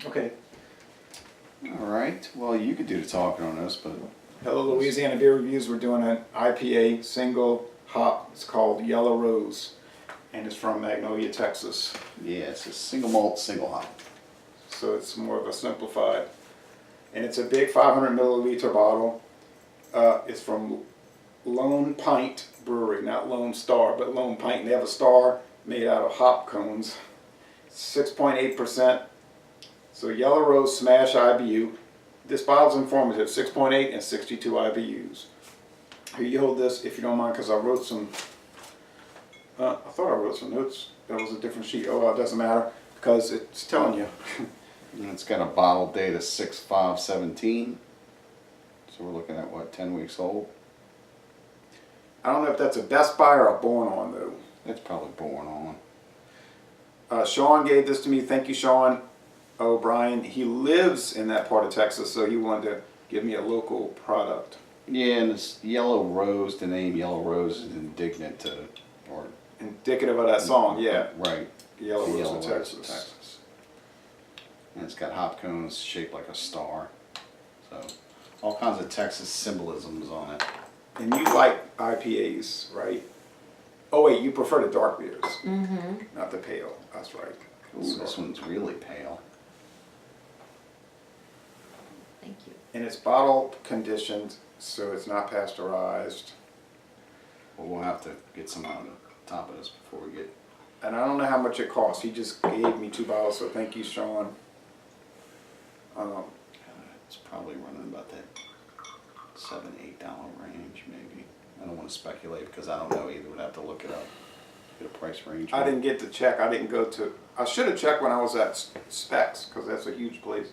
Okay. All right. Well, you could do the talking on this, but Hello, Louisiana Beer Reviews. We're doing an IPA single hop. It's called Yellow Rose, and it's from Magnolia, Texas. yeah, it's a single malt, single hop. So it's more of a simplified. And it's a big 500 milliliter bottle. It's from Lone Pint Brewery, not Lone Star, but Lone Pint. They have a star made out of hop cones. 6.8%. So Yellow Rose Smash IBU. This bottle's informative, 6.8 and 62 IBUs. Here, you hold this if you don't mind, because I wrote some, I thought I wrote some notes. That was a different sheet. Oh, well, it doesn't matter, because it's telling you. And it's got a bottle date of 6/5/17. So we're looking at what, 10 weeks old? I don't know if that's a Best Buy or a Born On, though. It's probably born on. Sean gave this to me. Thank you, Sean O'Brien. He lives in that part of Texas, so he wanted to give me a local product. Yeah, and it's Yellow Rose. The name Yellow Rose is indignant to, or Indicative of that song, yeah. right. Yellow Rose Yellow of Rose Texas. of Texas. And it's got hop cones shaped like a star. So all kinds of Texas symbolisms on it. And you like IPAs, right? Oh wait, you prefer the dark beers, not the pale. That's right. Ooh, this one's really pale. Thank you. And it's bottle conditioned, so it's not pasteurized. Well, we'll have to get some on the top of this before we get. And I don't know how much it costs. He just gave me 2 bottles, so thank you, Sean. It's probably running about that $7-8 range, maybe. I don't want to speculate because I don't know either. We'd have to look it up. Get a price range. I didn't get to check. I didn't go to. I should have checked when I was at Specs, because that's a huge place.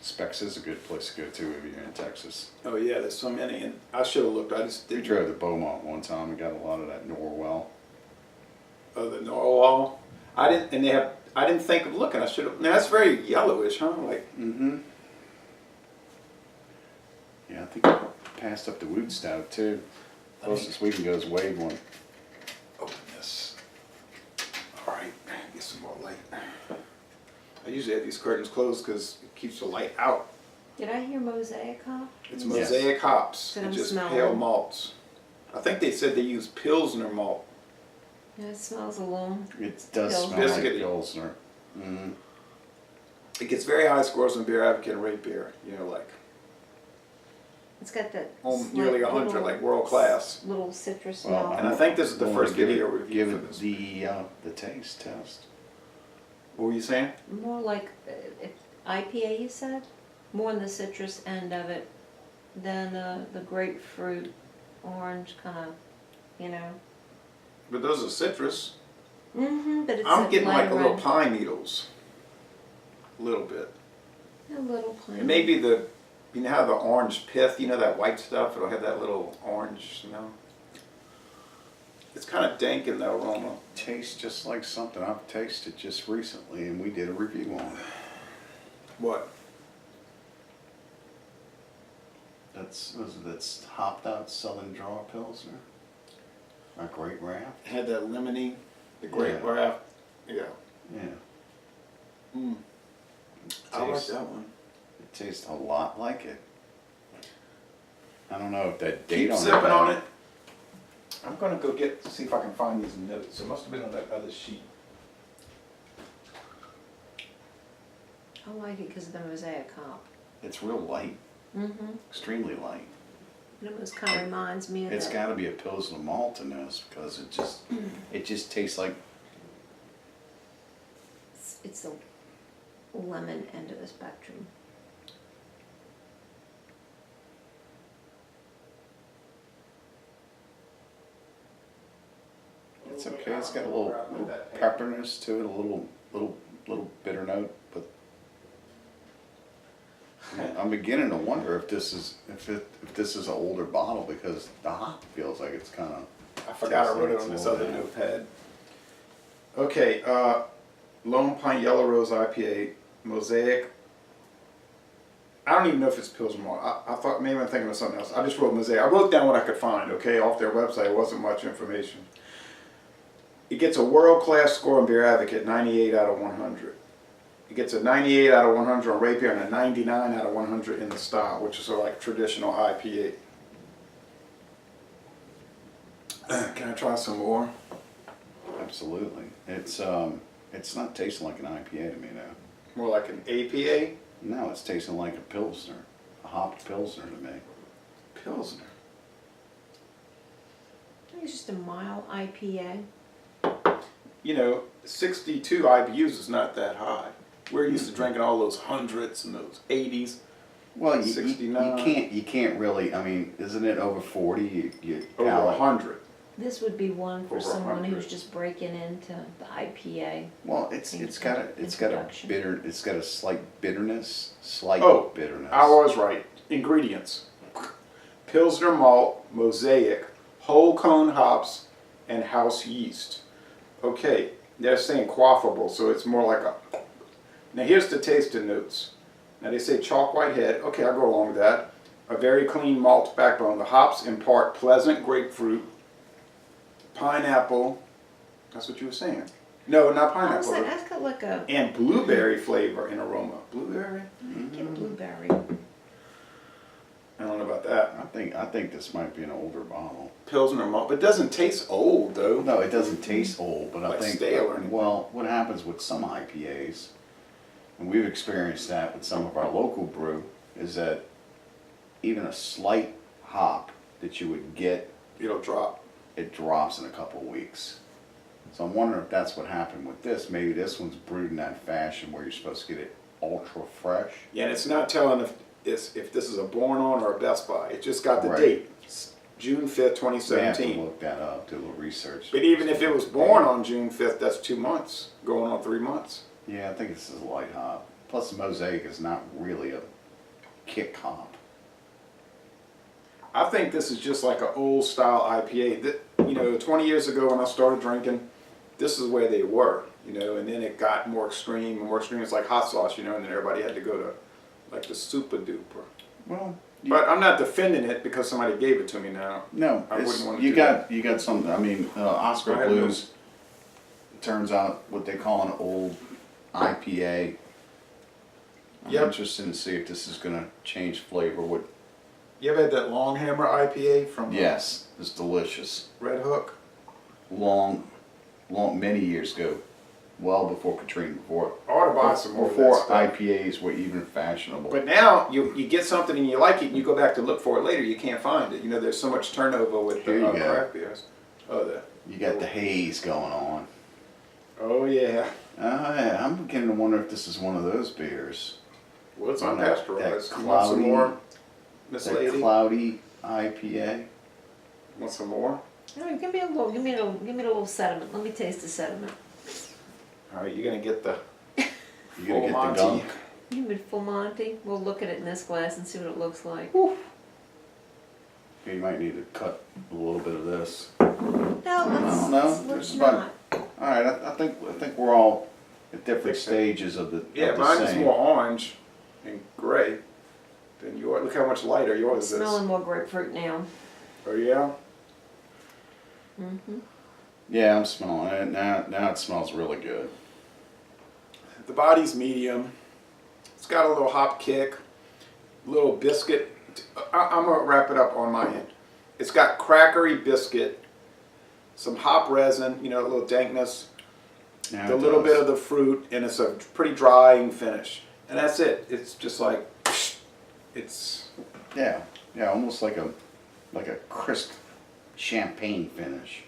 Specs is a good place to go to if you're in Texas. Oh yeah, there's so many, and I should have looked. I just We didn't. drove to Beaumont one time and got a lot of that Norwell. Oh, the Norwal. I didn't, and they have. I didn't think of looking. I should have. Now that's very yellowish, huh? Like. Mm-hmm. Yeah, I think I passed up the Wood Stout too. Closest we can go is Wave one. Open this. All right, get some more light. I usually have these curtains closed because it keeps the light out. Did I hear Mosaic hop? It's Yes. Mosaic hops, That I'm just smelling. pale malts. I think they said they use Pilsner malt. Yeah, it smells a little. It does Pilsner. smell like Biscuit. Pilsner. Mm-hmm. It gets very high scores on Beer Advocate and Rate Beer. You know, like It's got that. nearly 100, little- like world class. Little citrus Well, smell. And I think this is the Wanna first give video it, review give for it this. the taste test. What were you saying? More like IPA, you said? More on the citrus end of it than the grapefruit, orange kind of, you know. But those are citrus. But it's I'm a getting like a little red. pine needles. A little bit. A little plain. And maybe you know how the orange pith, you know that white stuff, it'll have that little orange smell. It's kind of dank in the aroma. Tastes just like something I've tasted just recently, and we did a review on it. What? That's hopped out Southern Draw Pilsner. A great raft. It had that lemony, the grape Yeah. wrath. Yeah. Yeah. Mm. I like Tastes- that one. It tastes a lot like it. I don't know if that date Keep on sipping it. on it. I'm gonna go see if I can find these notes. It must have been on that other sheet. I like it because of the Mosaic hop. It's real light, extremely light. It almost kind of reminds me of It's that. got to be a Pilsner malt in this because it just tastes like. It's the lemon end of the spectrum. It's okay. It's got a little pepperness to it, a little bitter note, but I'm beginning to wonder if this is if this is an older bottle because the hop feels like it's kind of. I forgot I wrote it on this other notepad. Okay, Lone Pine Yellow Rose IPA, Mosaic. I don't even know if it's Pilsner Malt. I thought maybe I'm thinking of something else. I just wrote Mosaic. I wrote down what I could find, okay, off their website. It wasn't much information. It gets a world-class score on Beer Advocate, 98 out of 100. It gets a 98 out of 100 on Rapier and a 99 out of 100 in the style, which is sort of like traditional IPA. Can I try some more? Absolutely. It's not tasting like an IPA to me now. More like an APA? No, it's tasting like a Pilsner. A hopped Pilsner to me. Pilsner. I think it's just a mild IPA. You know, 62 IBUs is not that high. We're used to drinking all those hundreds and those 80s. Well, you 69. you can't really. I mean, isn't it over 40? Over palate- 100. This would be one for Over someone 100. who's just breaking into the IPA. Well, it's got Introduction. a slight bitterness, bitterness. I was right. Ingredients. Pilsner malt, Mosaic, whole cone hops, and house yeast. Okay, they're saying quaffable, so it's more like a... Now here's the tasting notes. Now they say chalk white head. Okay, I'll go along with that. A very clean malt backbone. The hops impart pleasant grapefruit, pineapple. That's what you were saying. No, not pineapple. That's got like a And blueberry flavor and aroma. Blueberry? get blueberry. I don't know about that. I think this might be an older bottle. Pilsner malt, but it doesn't taste old though. No, it doesn't taste old, but Like I think stale or anything. well, what happens with some IPAs, and we've experienced that with some of our local brew, is that even a slight hop that you would get, It'll drop. it drops in a couple of weeks. So I'm wondering if that's what happened with this. Maybe this one's brewed in that fashion where you're supposed to get it ultra fresh. Yeah, and it's not telling if this is a Born On or a Best Buy. It just got the Right. date. It's June 5th, We have to 2017. look that up, do a little research. But even if it was born on June 5th, that's 2 months, going on 3 months. Yeah, I think this is a light hop. Plus, the Mosaic is not really a kick hop. I think this is just like an old style IPA. That, you know, 20 years ago when I started drinking, this is where they were, you know, and then it got more extreme and more extreme. It's like hot sauce, you know, and then everybody had to go to like the super duper. Well, But I'm not defending it because somebody gave it to me now. no, I wouldn't want to you do got something. I mean, Oscar Go ahead, Blues turns out what they call an old IPA. I'm Yep. interested to see if this is going to change flavor. What? You ever had that Long Hammer IPA from Yes, it's delicious. Red Hook? Long, many years ago, well before Katrina, before I ought to buy some more of that before stuff. IPAs were even fashionable. But now you get something and you like it and you go back to look for it later, you can't find it. You know, there's so much turnover with Here the you go. craft beers. Oh, You got the haze going on. oh yeah. Yeah, I'm beginning to wonder if this is one of those beers. Well, it's Well, that unpasteurized. You want some cloudy- more, Miss That Lady? cloudy IPA. Want some more? All right, give me a little sediment. Let me taste the sediment. All right, you're gonna get the You gonna get the Monty. gunk? Give me full Monty. We'll look at it in this glass and see what it looks like. You might need to cut a little bit of this. No, no, let's it's about- not. All right, I think we're all at different stages of the Yeah, of the mine is same. more orange and gray than yours. Look how much lighter yours is. Smelling more grapefruit now. Oh yeah? Mm-hmm. Yeah, I'm smelling it now. Now it smells really good. The body's medium. It's got a little hop kick, little biscuit. I'm gonna wrap it up on my end. It's got crackery biscuit, some hop resin, you know, a little dankness, Now a it little does. bit of the fruit, and it's a pretty drying finish. And that's it. It's just like, it's, Yeah, almost like a crisp champagne finish.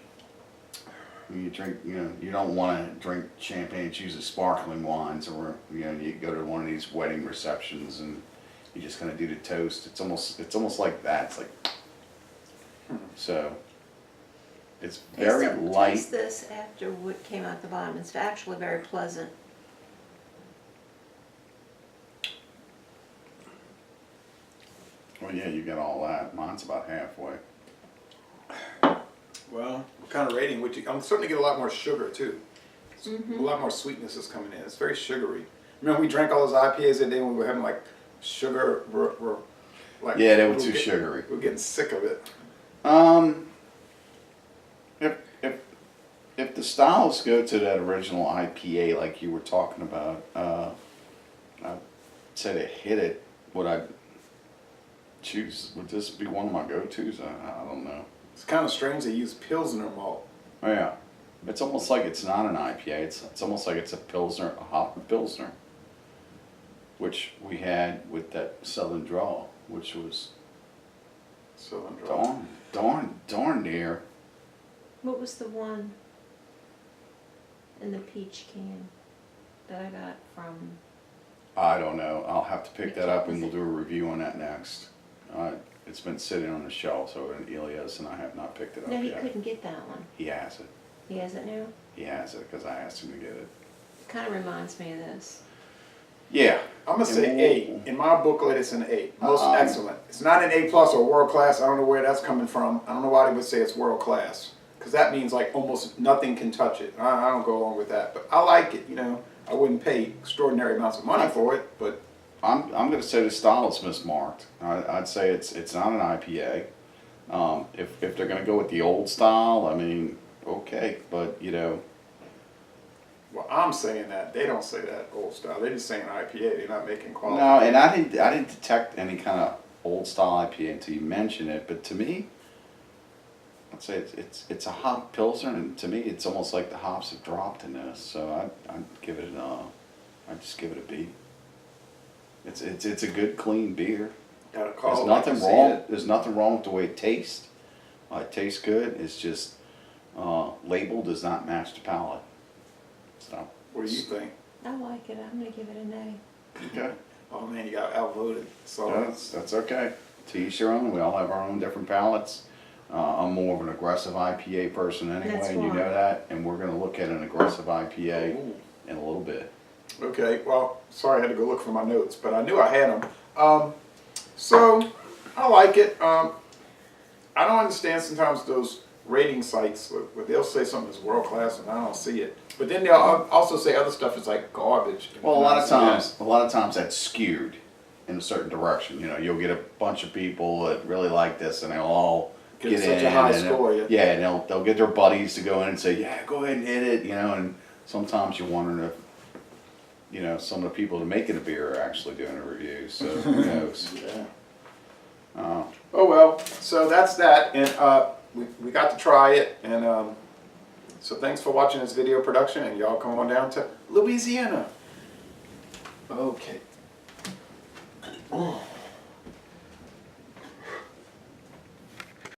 When you drink, you don't want to drink champagne. It's usually sparkling wines, or you go to one of these wedding receptions and you just kind of do the toast. It's almost like that. It's like so. It's very light. Taste this after what came out the bottom. It's actually very pleasant. Well, yeah, you got all that. Mine's about halfway. well, what kind of rating would you, I'm starting to get a lot more sugar too. Mm-hmm. A lot more sweetness is coming in. It's very sugary. Remember we drank all those IPAs that day when we were having like sugar, we're like. Yeah, they were we too getting- sugary. We're getting sick of it. If the styles go to that original IPA like you were talking about, I'd say to hit it, would I choose, would this be one of my go-tos? I don't know. It's kind of strange they use Pilsner malt. Oh yeah, it's almost like it's not an IPA. It's almost like it's a Pilsner, a hop Pilsner, which we had with that Southern Draw, which was Southern Draw. darn near. What was the one in the peach can that I got from? I don't know. I'll have to pick that up and we'll do a review on that next. It's been sitting on the shelf over in Elias and I have not picked it up No, he yet. couldn't get that one. He has it. He has it now? He has it because I asked him to get it. Kind of reminds me of this. Yeah. I'm gonna say And A. In my booklet, it's an A. Most excellent. It's not an A plus or world class. I don't know where that's coming from. I don't know why they would say it's world class, because that means like almost nothing can touch it. I don't go along with that, but I like it. You know, I wouldn't pay extraordinary amounts of money for it, but I'm going to say the style is mismarked. I'd say it's not an IPA. If they're going to go with the old style, I mean, okay, but you know, well, I'm saying that they don't say that old style. They're just saying IPA. They're not making quality. no, and I didn't detect any kind of old style IPA until you mentioned it. But to me, I'd say it's a hop pilsner, and to me, it's almost like the hops have dropped in this. So I'd give it I'd just give it a B. It's a good clean beer. Gotta call There's it like nothing you see wrong. it. There's nothing wrong with the way it tastes. It tastes good. It's just label does not match the palate. So What do you think? I like it. I'm gonna give it an A. okay. Oh man, you got outvoted. So That's okay. To each their own. We all have our own different palates. I'm more of an aggressive IPA person anyway, That's and you fine. know that. And we're going to look at an aggressive IPA Ooh. in a little bit. Okay, well, sorry I had to go look for my notes, but I knew I had them. So, I like it. I don't understand sometimes those rating sites where they'll say something is world class and I don't see it. But then they'll also say other stuff is like garbage. Well, a lot of times that's skewed in a certain direction. You know, you'll get a bunch of people that really like this, and they'll all Get get such in a high and score, yeah. yeah, and they'll get their buddies to go in and say, yeah, go ahead and hit it. You know, and sometimes you're wondering if, you know, some of the people that are making the beer are actually doing the reviews. So who knows? Yeah. Uh, Oh well, so that's that, and we got to try it, and so thanks for watching this video production, and y'all come on down to Louisiana. Okay.